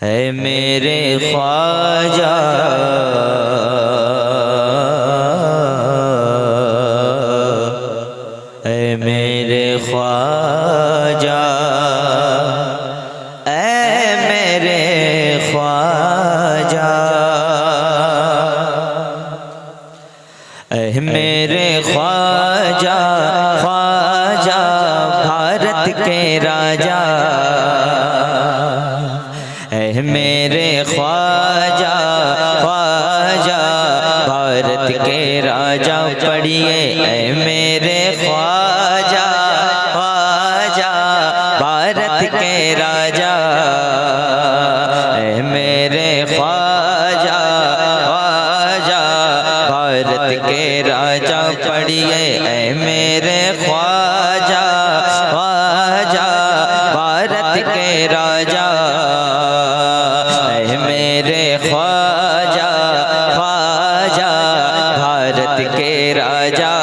है मेरे ख्वाजा है मेरे ख्वाजा ऐ मेरे ख्वाजा ऐ मेरे ख्वाजा ख्वाजा भारत के राजा ऐ मेरे ख्वाजा ख्वाजा भारत के राजा पढ़िए ऐ मेरे ख्वाजा ख्वाजा भारत के राजा ऐ मेरे ख्वाजा ख्वाजा भारत के राजा पढ़िए ऐ मेरे ख्वाजा ख्वाजा भारत के राजा ऐ मेरे ख्वाजा ख्वाजा भारत के राजा।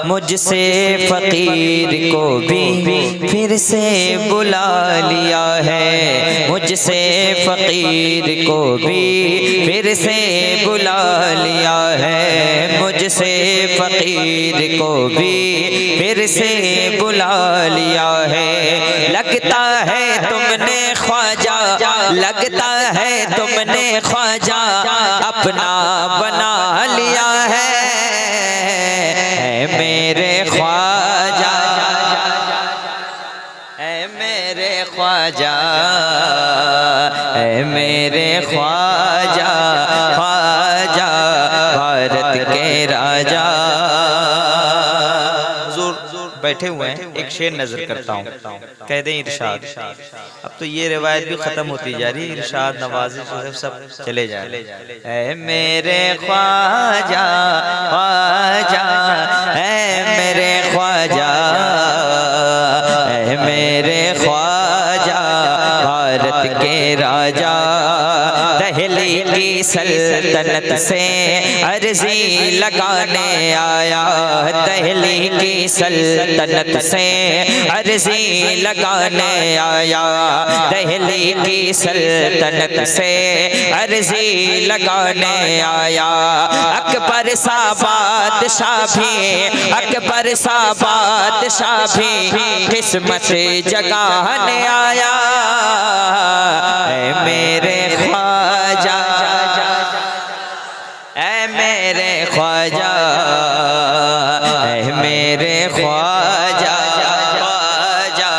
मुझसे फकीर को भी फिर से बुला लिया है, मुझसे फकीर को भी फिर से बुला लिया है, मुझसे फकीर को भी फिर से बुला लिया है। लगता है तुमने ख्वाजा, लगता है तुमने ख्वाजा अपना बना लिया है। मेरे ख्वाजा ऐ मेरे ख्वाजा ऐ मेरे ख्वाजा ख्वाजा भारत के राजा। बैठे हुए हैं, एक शेर नजर करता हूँ, कह दें इरशाद। अब तो ये रिवायत भी खत्म होती जा रही है, इरशाद नवाज़ी सब चले जा रहे हैं। ऐ मेरे ख्वाजा ख्वाजा ऐ मेरे ख्वाजा ऐ मेरे ख्वाजा भारत के राजा। दहली की सल्तनत से अर्जी लगाने आया, दहली की सल्तनत से अर्जी लगाने आया, दहली की सल्तनत से अर्जी लगाने आया। अकबर सा बादशाह भी, अकबर सा बादशाह भी किस्मत जगाने आया। ऐ मेरे ख्वाजा ऐ मेरे ख्वाजा ऐ मेरे ख्वाजा ख्वाजा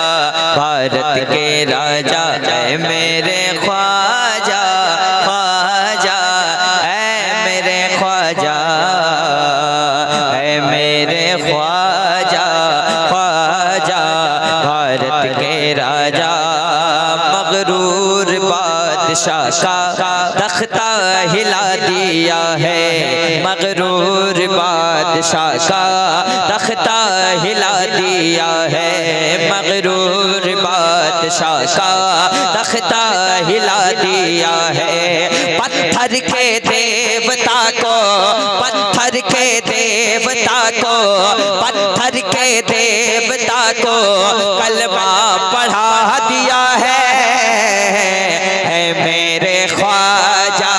भारत के राजा। ऐ मेरे ख्वाजा ख्वाजा ऐ मेरे ख्वाजा ऐ मेरे ख्वाजा ख्वाजा भारत के राजा। मगरूर बादशाह का तख्ता हिला दिया है, मगरूर बादशाह का तख्ता हिला दिया है, मगरूर बादशाह का तख्ता हिला दिया है। पत्थर के देवता को, पत्थर के देवता को, पत्थर के देवता को कलमा पढ़ा दिया है। मेरे ख्वाजा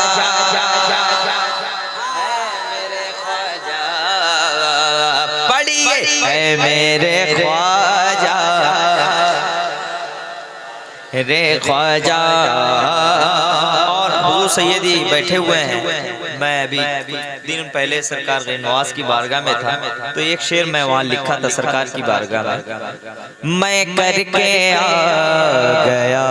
मेरे ख्वाजा पढ़िए ऐ मेरे ख्वाजा रे ख्वाजा। और हुजूर सैयदी बैठे हुए हैं, मैं अभी दिन पहले सरकार गैर नवाज की बारगाह में था, तो एक शेर मैं वहाँ लिखा था सरकार की बारगाह में। मैं करके आ गया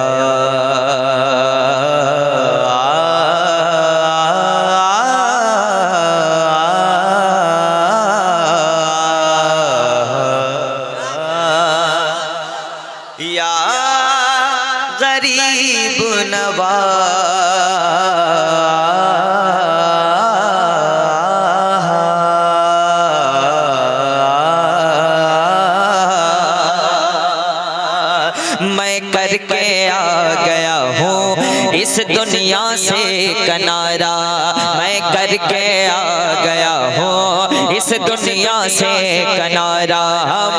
या गरीब नवाज मैं करके आ गया हूँ इस दुनिया से किनारा, मैं करके आ गया हूँ इस दुनिया से किनारा,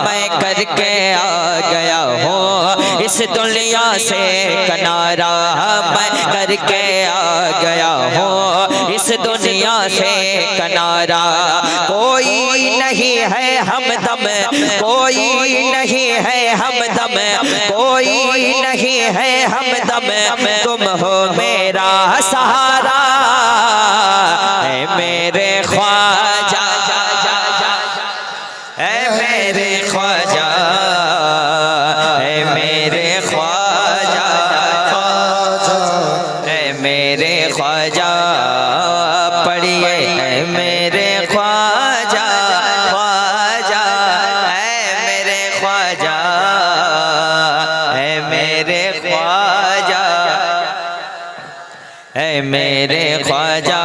मैं करके आ गया हूँ इस दुनिया से किनारा मैं करके आ गया हूँ, इस दुनिया से किनारा। कोई नहीं है हमदम, कोई नहीं है हमदम, कोई नहीं है हमदम, तुम हो मेरा सहारा। ऐ मेरे ख्वाजा, ऐ मेरे ख्वाजा, ऐ मेरे ख्वाजा, ऐ मेरे ख्वाजा, पढ़िए ऐ मेरे ख्वाजा, ख्वाजा, ऐ मेरे ख्वाजा, ऐ मेरे ख्वाजा, ऐ मेरे ख्वाजा।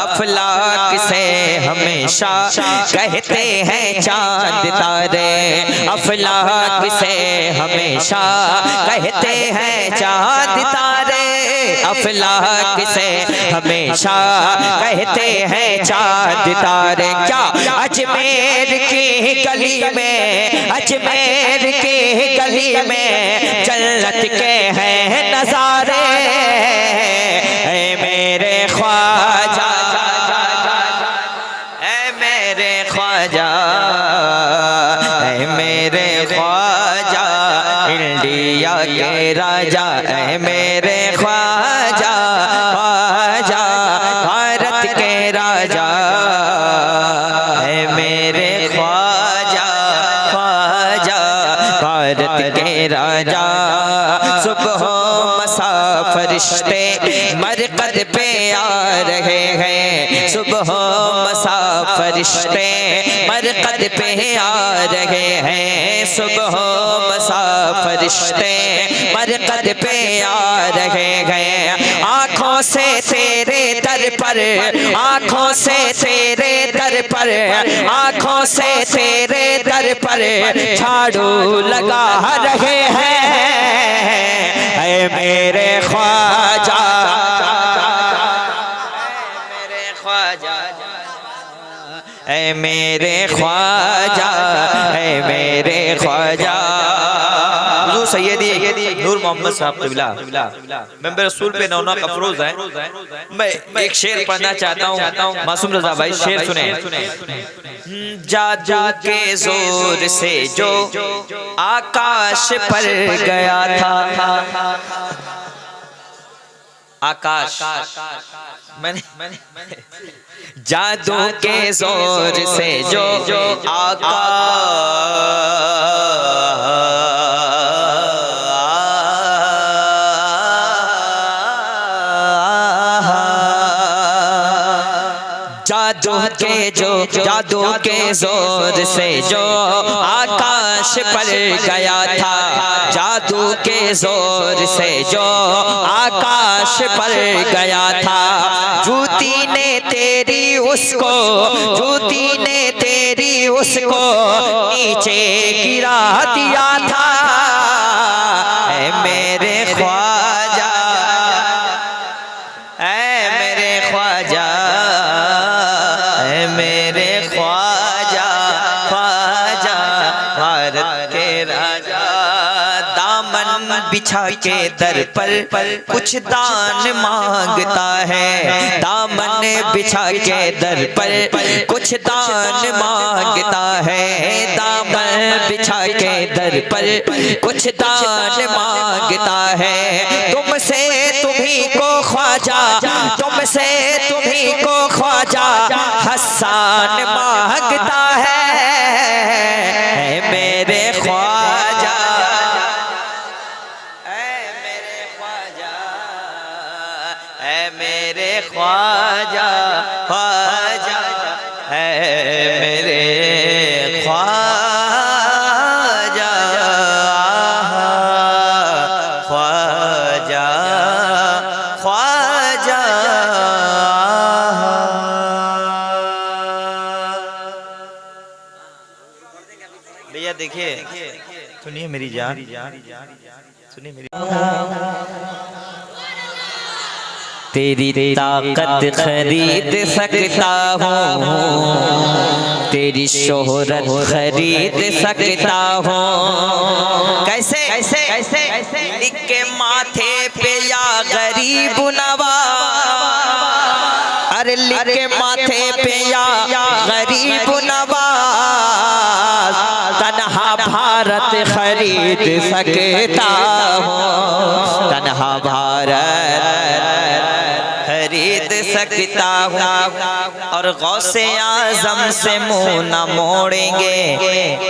अफलाक से हमेशा कहते हैं चांद तारे, अफलाक से हमेशा कहते हैं चांद तारे, अफलाक से हमेशा कहते हैं चांद तारे। क्या अजमेर की गली में, अजमेर की गली में जन्नत के हैं नजारे। ऐ मेरे ख्वाजा, ऐ मेरे ख्वाजा, ऐ मेरे ख्वाजा, इंडिया के राजा, ऐ मेरे ख्वाजा, ख्वाजा, भारत के राजा, ऐ मेरे ख्वाजा, ख्वाजा, भारत के राजा। सुबह मसा फरिश्ते मरकद पे आ रहे हैं, सुबह मसा फरिश्ते मरकद पे आ रहे हैं, सुबह मसा फरिश्ते मरकद पे आ रहे हैं। आँखों से तेरे दर पर, आँखों से तेरे दर पर, आँखों से तेरे दर पर झाड़ू लगा रहे हैं। ऐ मेरे ख्वाजा, मेरे ख्वाजा, ऐ मेरे ख्वाजा, ऐ मेरे ख्वाजा। हुजूर सैयदी नूर मोहम्मद साहब क़िबला मेंबर रसूल पे नौना अफरोज है। मैं एक शेर पढ़ना चाहता हूँ, मासूम रजा भाई शेर सुने। जादू के जोर से जो आकाश पर गया था, आकाश मैंने जादू के जोर से जो जादू के जोर से जो आकाश पर गया था, जादू के जोर से जो आकाश पर गया था। जूती ने तेरी उसको, जूती ने तेरी उसको नीचे गिरा दिया था। ऐ मेरे ख्वाजा, ऐ मेरे ख्वाजा, ऐ मेरे ख्वाजा, ख्वाजा, भारत के राजा। दामन बिछा के दर पर कुछ दान मांगता है, दामन बिछा के दर पर कुछ दान मांगता है, दामन बिछा के दर पर कुछ दान मांगता है। तुमसे तुम्ही को ख्वाजा, तुमसे तुम्ही को ख्वाजा हसन मांगता है। मेरे ख्वाजा, मेरे ख्वाजा, मेरे ख्वाजा, ख्वाजा, मेरे ख्वाजा, ख्वाजा, ख्वाजा। भैया देखिए, सुनिए मेरी जान, सुनिए मेरी। तेरी ताकत खरीद सकता हूँ, तेरी शोहरत खरीद सकता हूँ। कैसे? कैसे? लिख के माथे पे या गरीब नवाज, अरे लिख के माथे पे या गरीब नवाज, तन्हा भारत खरीद सकता हूँ, तन्हा भारत खरीद सकता हूँ। और गौसे आजम से मुंह न मोड़ेंगे,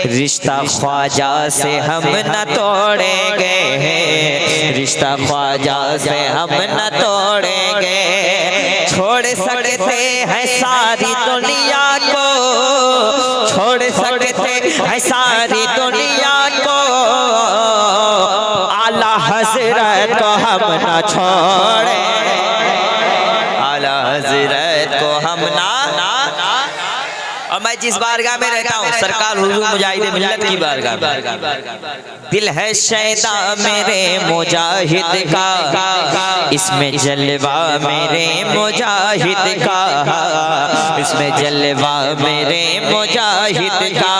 रिश्ता ख्वाजा से हम न तोड़ेंगे, रिश्ता ख्वाजा से हम न तोड़ेंगे। छोड़ सकते हैं सारी दुनिया को, छोड़ सकते हैं सारी दुनिया को, आला हज़रत को हम न छोड़े, आला हज़रत को हम ना। और मैं जिस बारगाह में रहता हूँ सरकार हुजूर मुजाहिद मिल्लत की बारगाह में, दिल है शैदा मेरे मुजाहिद का, इसमें जलवा मेरे मुजाहिद का, इसमें जलवा मेरे मुजाहिद का।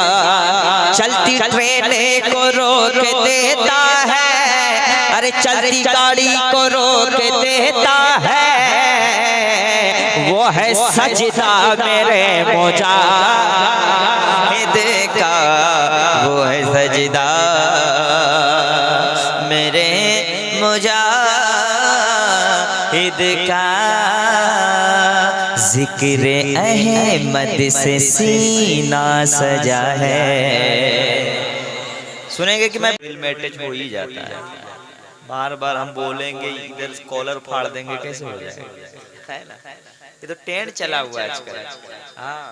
चलती ट्रेन को रोक देता है, अरे चलती गाड़ी को रोक देता है, वो है सजदा मेरे मुजाहिद का, वो है सजदा मेरे मुजाहिद का। जिक्र अहमद से सीना सजा है। सुनेंगे कि मैं दिल में अटैच हो ही जाता है, बार बार हम बोलेंगे इधर कॉलर फाड़ देंगे, कैसे हो जाएगा? ये तो ट्रेंड चला हुआ है आजकल। हाँ,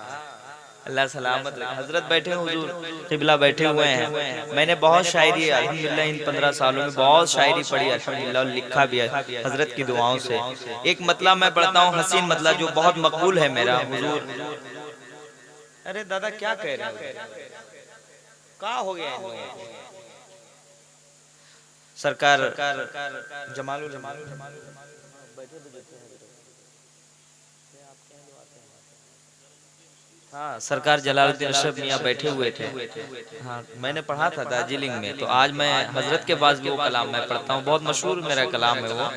अल्लाह सलामत रखे। हजरत बैठे हुजूर क़िबला बैठे हुए हैं। मैंने बहुत शायरी अल्हम्दुलिल्लाह इन 15 सालों में बहुत शायरी पढ़ी अल्हम्दुलिल्लाह, लिखा भी है हजरत की दुआओं से। एक मतलब मैं पढ़ता हूँ, हसीन मतलब जो बहुत मकबूल है मेरा। हुजूर, अरे दादा क्या कह रहे हो, क्या हो गया सरकार? जमाल हाँ, सरकार जलालुद्दीन अशरफ मियाँ बैठे हुए थे। हाँ, मैंने पढ़ा था दार्जिलिंग में, तो आज मैं हजरत के पास वो कलाम मैं पढ़ता हूँ, बहुत मशहूर मेरा कलाम है वो।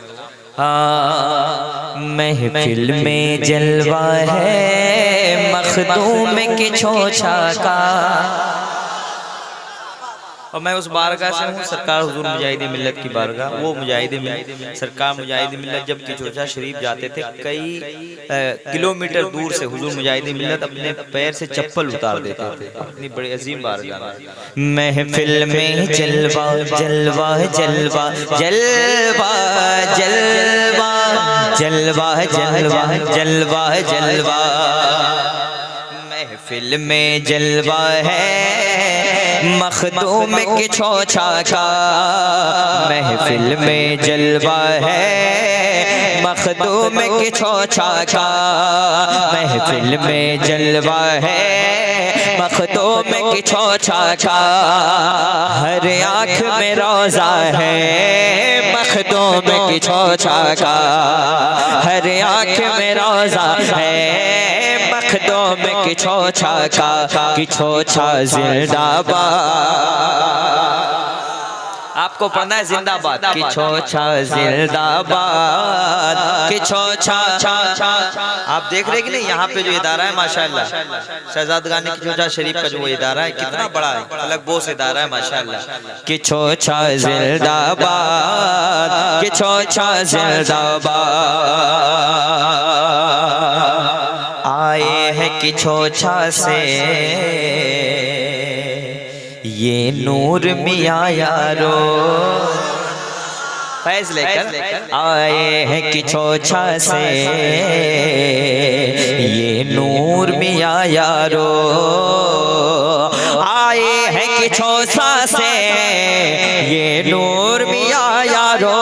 हाँ, महफिल में जलवा है मखदूम के छोछा का। और मैं उस बारगाह से हूँ, सरकार हुजूर मुजाहिद मिल्लत की बारगाह। वो मुजाहिद मिल्लत, सरकार मुजाहिद मिल्लत जब किचोचा शरीफ जाते थे, कई किलोमीटर दूर से हुजूर मुजाहिद मिल्लत अपने पैर से चप्पल उतार देते थे, अपनी बड़ी अजीम बारगाह में। महफिल में जलवा जलवा जलवा जलवा जलवा जलवा जलवा जलवा जलवा, महफिल में जलवा है मखदूम के छोछा का, महफिल में जलवा है मखदूम के छोछा का, महफिल में जलवा है मखदूम के छोछा का। हर आँख में रोज़ा है मखदूम के छोछा का, हर आँख में रोज़ा है मखदूम के छोछा का, कि छोछा जिंदाबाद। आपको पढ़ना है जिंदाबाद, कि छोछा जिंदाबाद, कि छोछा। आप देख रहे हैं कि नहीं, यहाँ पे जो इदारा है माशाअल्लाह, शहजादगानी की छोछा शरीफ का जो वो इदारा है, कितना बड़ा है, अलग बोस इदारा है माशाअल्लाह। कि छोछा जिंदाबाद, कि छोछा जिंदाबाद। आए हैं कि छोछा से ये नूर मियां यारो, फैज़ लेकर आए हैं कि छोछा से ये नूर मियां यारो, आए हैं कि छोछा से ये नूर मियां यारो,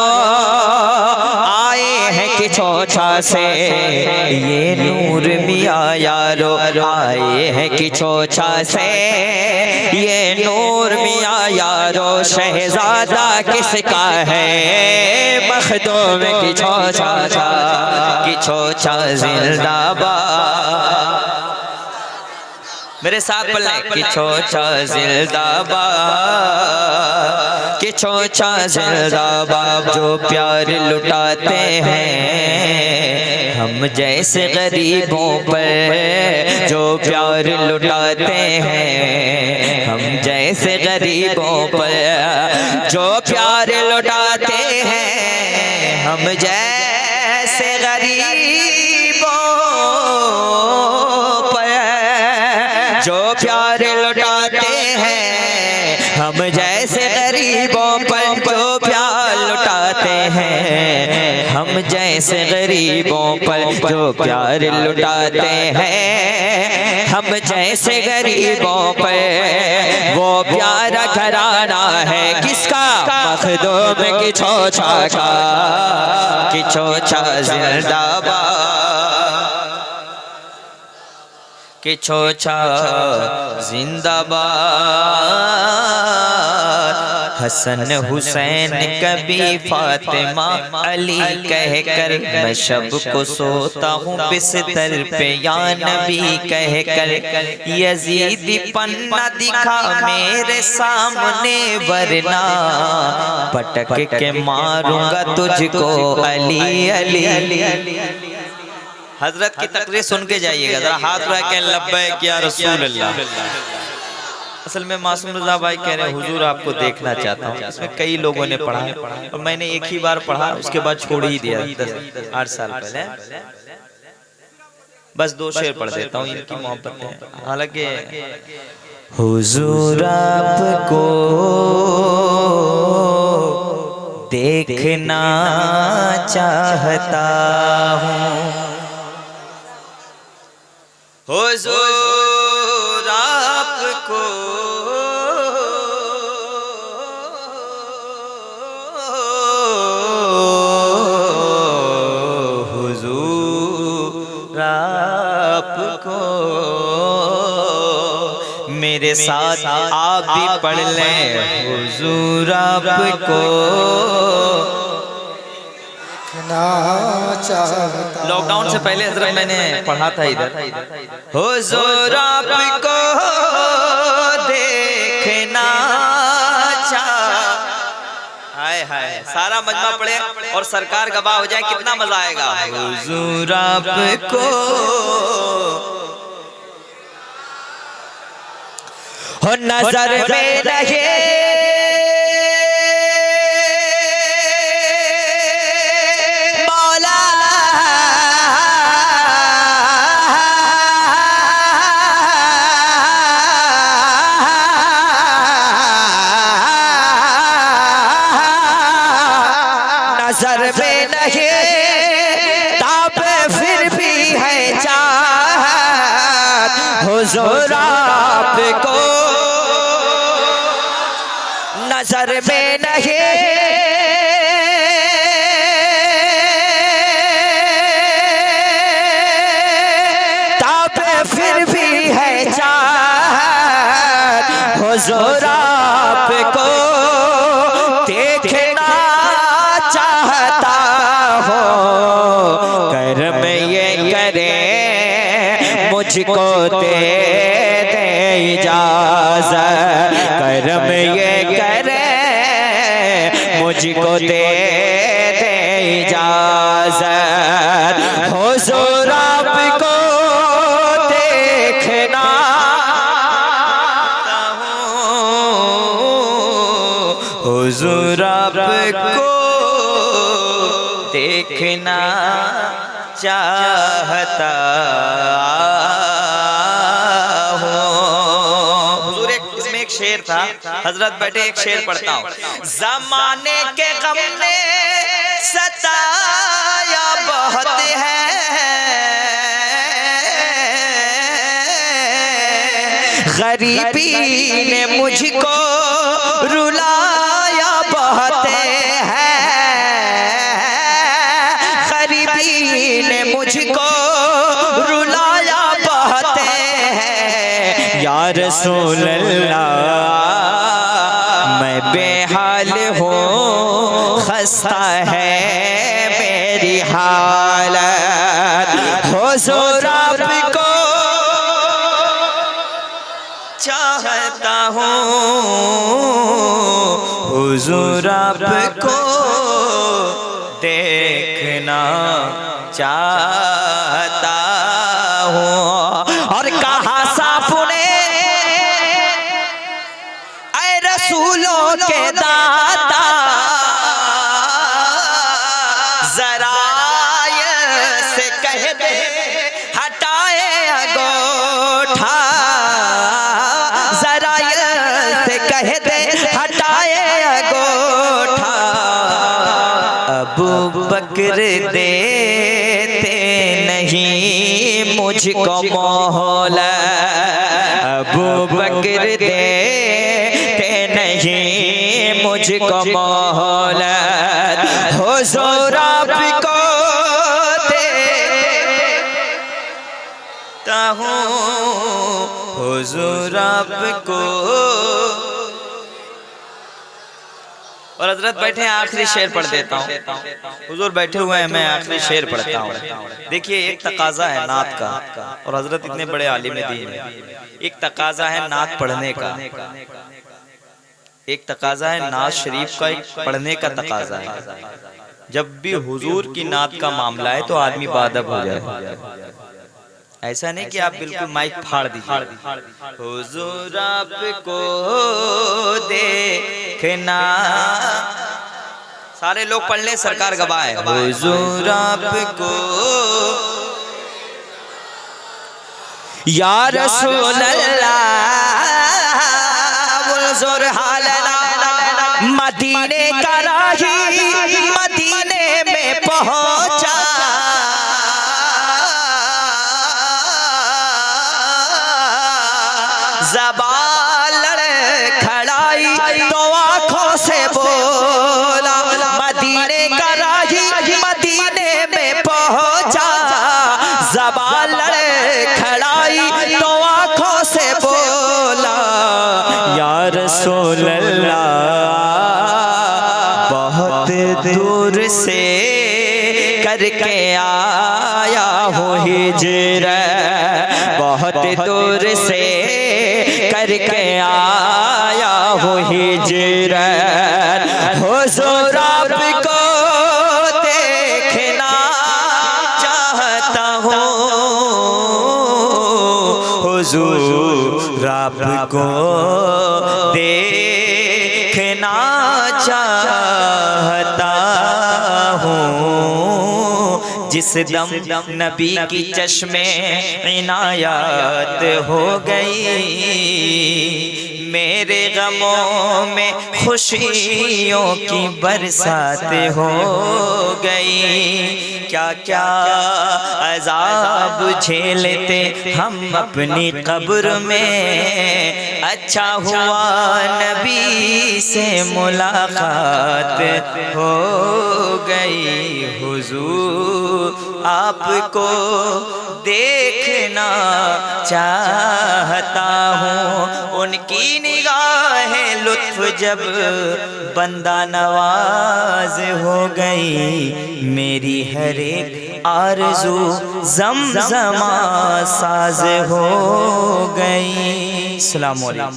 आए हैं कि छोछा से ये नूर मियां यारो, आए हैं कि छोछा से ये नूर मियां यारो। शहजादा किसका है मखदूम की छोछा का, कि छोछा जिंदाबाद। मेरे साथ बोले कि छोचा जिंदाबाद, कि छोचा जिंदाबाद, जो प्यार लुटाते हैं हम जैसे गरीबों पर, जो प्यार लुटाते हैं हम जैसे गरीबों पर, जो प्यार लुटाते हैं हम जैसे गरीबों पर, जो प्यार लुटाते हैं हम जैसे गरीबों पर, जो प्यार लुटाते हैं हम जैसे गरीबों पर, जो प्यार लुटाते हैं हम जैसे गरीबों पर। वो प्यारा घराना है किसका? मखदूम की छोचा का, कि छोचा जिंदाबाद, कि छोचा जिंदाबाद। हसन हुसैन कभी फातिमा अली कहकर, मैं शब को सोता हूँ बिस्तर पे या नबी कहकर। यजीद पन्ना दिखा मेरे सामने वरना पटक के मारूंगा तुझको अली अली। हजरत की तकरीर सुन के जाइएगा, जरा हाथ उठा के लब्बैक या रसूल अल्लाह। असल में मासूम रज़ा भाई कह रहे हैं हुजूर आपको देखना चाहता हूँ। इसमें कई लोगों ने पढ़ा और मैंने एक ही बार पढ़ा, उसके बाद छोड़ ही दिया 8 साल पहले। बस 2 शेर पढ़ देता हूँ, इनकी मोहब्बत है। हालांकि हुजूर आपको देखना चाहता हूँ, हुजूर आपको मेरे साथ आप भी पढ़ लें, हुजूर आपको लॉकडाउन से पहले हजरत मैंने पढ़ा था इधर, हुजूर आपको देखना हाय हाय। सारा मजमा पढ़े और सरकार गवाह हो जाए, कितना मजा आएगा। हुजूर आपको हो नजर में रहे मौला, नजर में नहीं ताप फिर भी है चाहत, हुजूर आपको नजर में नहीं ताप फिर भी है चाहत, हुजूर आपको देखना चाहता हो। करम ये करे मुझको दे दे इजाज़त, करम ये करे मुझको दे दे इजाज़त, हुजूर आपको देखना हुजूर आपको देखना चाहता हूँ। इसमें एक शेर था, हजरत बैठे एक शेर पढ़ता हूँ। ज़माने के गम ने सताया बहुत है, गरीबी ने मुझको रुलाया बहुत है, गरीबी ने मुझको रुलाया बहुत है। या रसूल अल्लाह मैं बेहाल हूँ, खस्ता है मेरी हालत, हुजूर आपको हूँ हुजूर आपको देखना चाहता हूँ। और कहा सापुने ऐ रसूलों के दाता जरा से कह दे हटाए अंगूठा, जरा से कह दे हटाए अंगूठा। अबू बकर देते नहीं मुझको मोहला, अबू बकर देते नहीं मुझको मोहला। हुजूर आपको देखता हूँ हुजूर आपको। और हजरत बैठे हैं, आखिरी शेर पढ़ देता हूँ। हुजूर बैठे हुए हैं, मैं आखिरी शेर पढ़ता हूँ। देखिए एक तकाजा है नात का, और हजरत इतने बड़े आलिम दीन हैं। एक तकाजा है नात पढ़ने का, एक तकाजा है नात शरीफ का, एक पढ़ने का तकाजा है। जब भी हुजूर की नात का मामला है तो आदमी बाअदब हो जाए। ऐसा नहीं कि आप बिल्कुल माइक फाड़ दीजिए। हुजूर आपको देखना, सारे लोग पढ़ लें, सरकार गवाह है। हुजूर आपको या रसूल अल्लाह हुजूर हालना, मदीने का राही मदीने में पहुंचा, ज़बान लड़खड़ाई तो आँखों से बोला, मदीने का राही मदीने में पहुंचा, ज़बान लड़खड़ाई तो आँखों से बोला, या रसूल अल्लाह बहुत दूर से करके आया हूँ हिजरत, बहुत दूर से करके आया हूँ हिजरत। हुजूर आपको देखना चाहता हूँ, हुजूर आपको देखना चाहता हूँ। जिस दम नबी की चश्मे इनायत हो गई, मेरे गमों में खुशियों की बरसात हो गई। क्या क्या अज़ाब झेलते हम अपनी कब्र में, अच्छा हुआ नबी से मुलाकात हो गई। हुजूर आपको देखना चाहता हूँ, उनकी निगाहें लुत्फ जब बंदा नवाज हो गई, मेरी हर एक आरज़ू ज़मज़मा साज हो गई। अस्सलाम वालेकुम।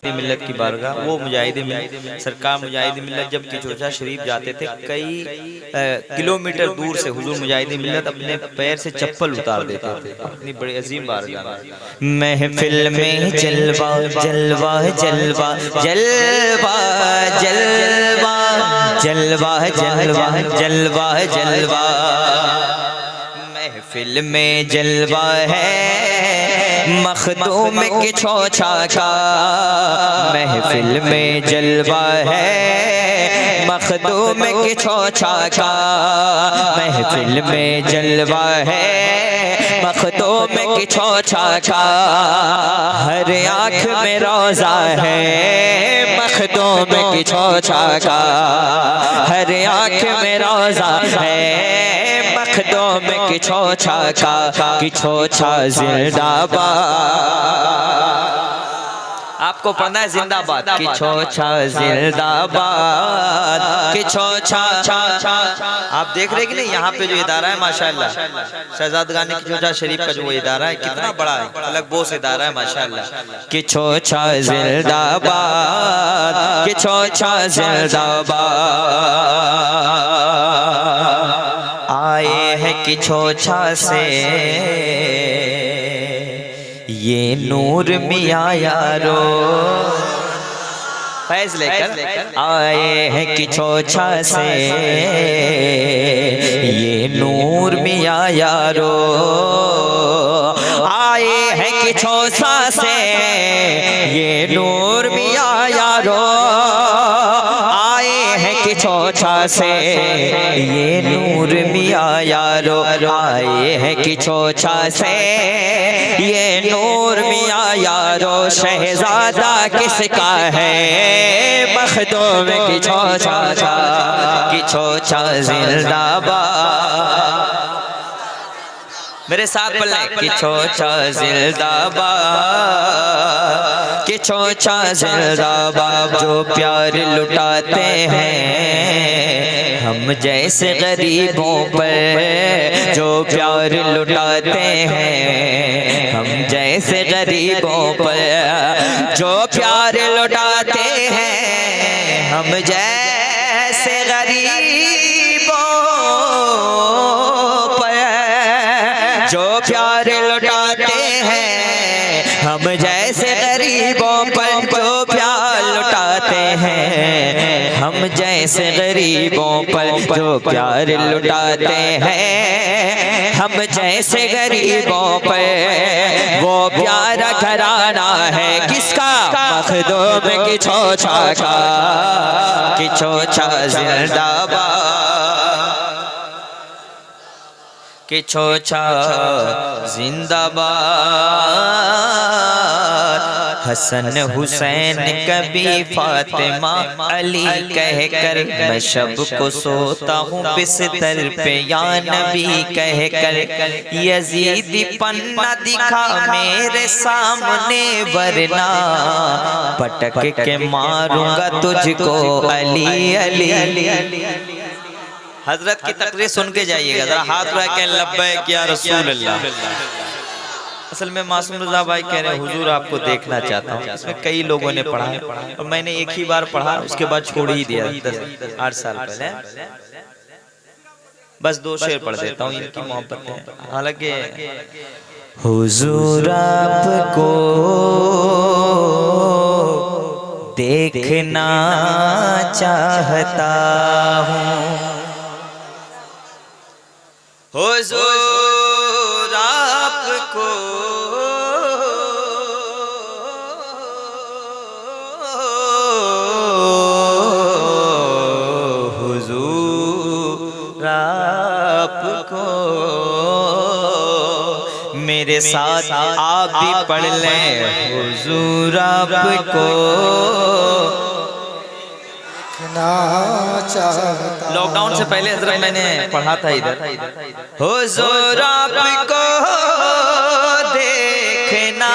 मिल्लत की बारगाह, वो मुजाहिद मिल्लत सरकार मुजाहिद मिल्लत जब किचोचा शरीफ जाते थे, कई किलोमीटर दूर से हुजूर मुजाहिद मिल्लत अपने पैर से चप्पल उतार देते थे अपनी बड़ी अजीम बारगाह में। महफिल में जलवा जलवा जलवा जलवा जलवा जलवा जलवा जलवा जलवा, महफिल में जलवा है मखदूम के छोछा का, महफिल में जलवा है मखदूम के छोछा का, महफिल में जलवा है मखदूम के छोछा का। हर आँख में रोज़ा है मखदूम के छोछा का, हर आँख में रोज़ा है मखदूम की छोछा का, की छोछा जिंदाबाद। आपको पढ़ना है जिंदाबाद कि छोछा जिंदाबाद कि छोछा। आप देख रहे हैं कि नहीं, यहाँ पे जो इदारा है माशाल्लाह, शहजादगानी की छोछा शरीफ का जो वो इदारा है कितना बड़ा है, अलग बोस इदारा है माशाल्लाह। कि छोछा जिंदाबाद कि छोछा जिंदाबाद। आए हैं कि छोछा से ये नूर मियां यारो, फैज लेकर आए हैं कि छोछा से ये नूर मियां यारो। आए हैं कि छोछा से ये नूर मियां यारो। आए हैं कि छोछा से ये नूर मियां यारो। आए हैं कि छोछा से ये नूर मियां यारो। शहजादा किसका है मखदूम की छोछा कि छोछा जिंदाबाद। मेरे साथ बोले कि छोछा जिंदाबाद कि छोछा जिंदाबाद। जो प्यार लुटाते हैं हम जैसे गरीबों पर, जो प्यार लुटाते हैं हम जैसे गरीबों पर, जो प्यार लुटाते हैं हम जैसे गरीबों पर, जो प्यार लुटाते हैं हम जैसे गरीबों पर, जो प्यार लुटाते हैं हम जैसे गरीबों पर, जो प्यार लुटाते हैं हम जैसे गरीबों पर। वो प्यारा घराना है किसका मखदूम की छोछा का कि छोछा जिंदाबाद कि छोछा जिंदाबाद। हसन हुसैन कभी फातिमा अली कहकर मैं शब को सोता हूँ बिस्तर पे या नबी कहकर। यजीद पन्ना दिखा मेरे सामने वरना पटक के मारूंगा तुझको अली अली। हजरत की तकरीर सुन के जाइएगा, जरा हाथ उठा के लब्बैक या रसूल अल्लाह। असल में मासूम रजा भाई कह रहे हैं हुजूर आपको देखना चाहता हूँ। इसमें कई लोगों ने पढ़ा और मैंने एक ही बार पढ़ा, उसके बाद छोड़ ही दिया 8 साल पहले। बस 2 शेर पढ़ देता हूँ, इनकी मोहब्बत है। हालांकि हुजूर आपको देखना चाहता हूँ, हुजूर आपको हुजूर आपको। मेरे साथ आप भी पढ़ लें हुजूर आपको लॉकडाउन से पहले हजरत मैंने पढ़ा था इधर। हुजूर आपको देखना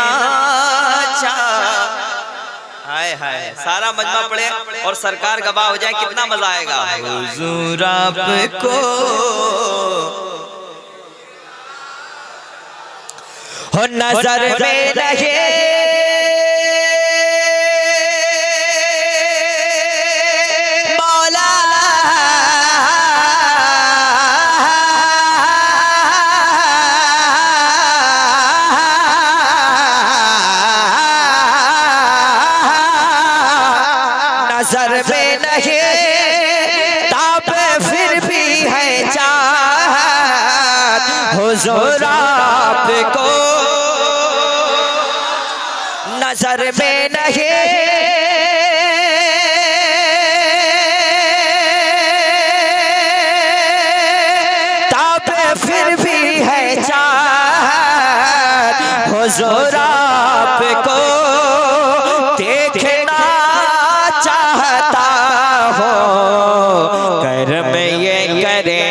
हाय हाय, सारा मजमा पढ़े और सरकार गवाह हो जाए, कितना मजा आएगा। हुजूर आपको हो नजर में रहे नजर में नहीं ताबे फिर भी है चाहत हुजूर आपको नजर में नहीं ताबे फिर भी है चाहत हुजूर आपको देखना चाहता हो। करम ये करे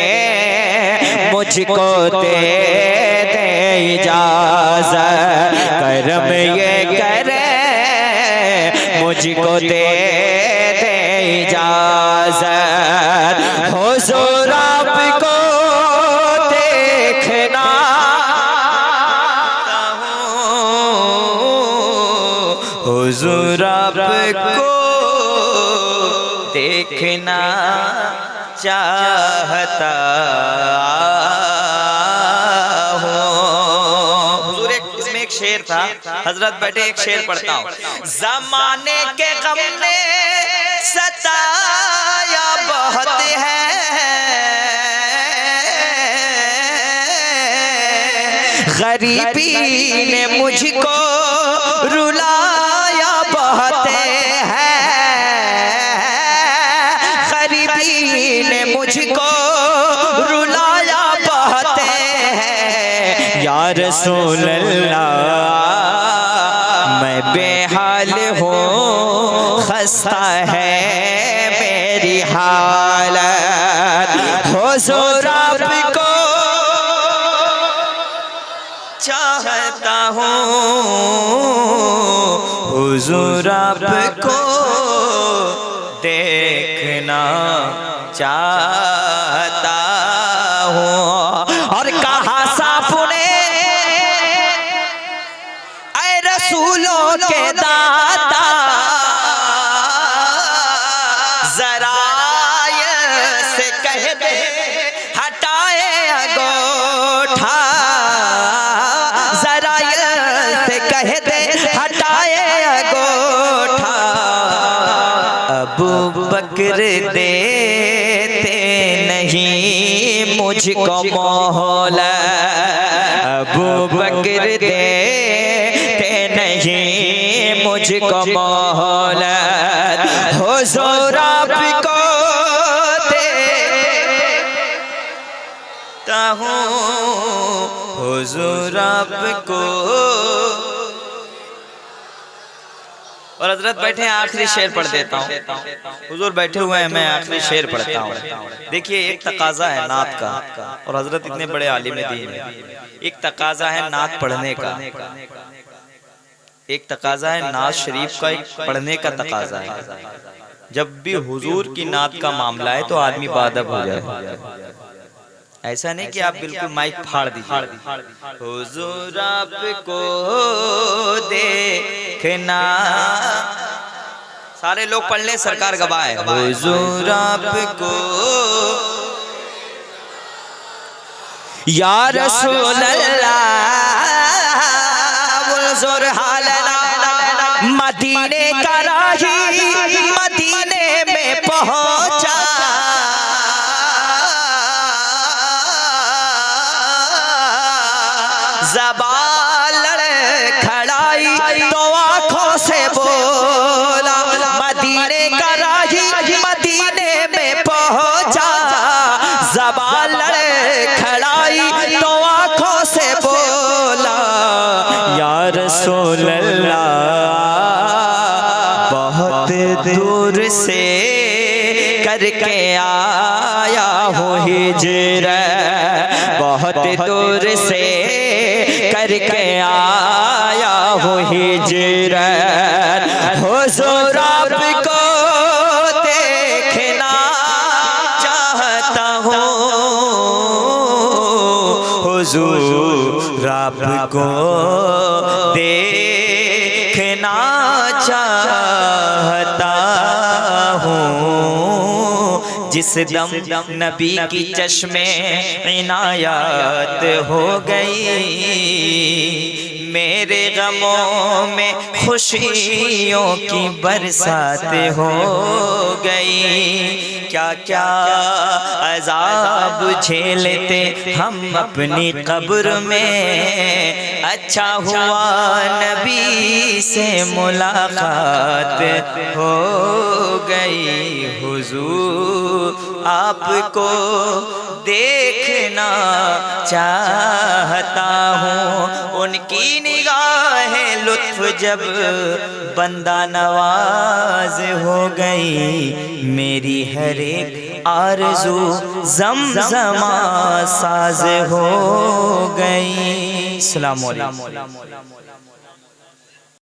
मुझको दे दे इजाज़त, करम ये करे देखना चाहता हूँ। हुजूर इसमें एक शेर था, हजरत बैठे एक शेर पढ़ता हूँ। ज़माने के गम ने सताया बहुत है, गरीबी ने मुझको रुलाया बहुत है, गरीबी ने मुझको रुलाया बहुत है। या रसूल अल्लाह मैं बेहाल हूँ, खस्ता है मेरी हालत, हुजूर आपको चाहता हूँ, हुजूर आपको देखना चाहता हूँ। और कहा सापुने ऐ रसूलों के दाता, जरा से कह दे हटाए अंगूठा, कह दे हटाए अंगूठा। अबू बकर देते नहीं मुझको मोहलत, अबू बकर देते नहीं मुझको मोहलत, हुजूर आपको देखता हूँ, हुजूर आपको। और हजरत बैठे आखिरी शेर पढ़ देता हूँ। हुजूर बैठे हुए हैं, मैं आखिरी शेर पढ़ता हूँ। देखिए एक तकाजा है नात का, और हजरत इतने बड़े आलिम दीन हैं। एक तकाजा है नात पढ़ने का, एक तकाजा है नात शरीफ का, एक पढ़ने का तकाजा है। जब भी हुजूर की नात का मामला है तो आदमी बाअदब हो जाए, ऐसा नहीं कि आप बिल्कुल माइक फाड़ दीजिए। हुजूर आपको देखना, सारे लोग पढ़ लें, सरकार गवाह है। हुजूर आपको, या रसूल अल्लाह हुजूर हालना, मदीने का राही मदीने में पहुंचा, ज़बान लड़खड़ाई तो आँखों से बोला, मदीने का राही मदीने में पहुंचा, ज़बान लड़खड़ाई तो आँखों से बोला, या रसूल अल्लाह बहुत दूर से करके आया हूँ हिजरत, बहुत दूर से करके आया हूँ हिजरत, हुजूर आपको देखना चाहता हूँ, हुजूर आपको देखना चाहता हूँ। जिस दम नबी की चश्मे इनायत हो गई, मेरे गमों में खुशियों की बरसात हो गई। क्या क्या अज़ाब झेलते हम अपनी कब्र में, अच्छा हुआ नबी से मुलाकात हो गई। हुजूर आपको देखना चाहता हूँ, उनकी निगाहें लुत्फ जब बंदा नवाज हो गई, मेरी हर एक आरज़ू ज़मज़मा साज हो गई। अस्सलामु अलैकुम।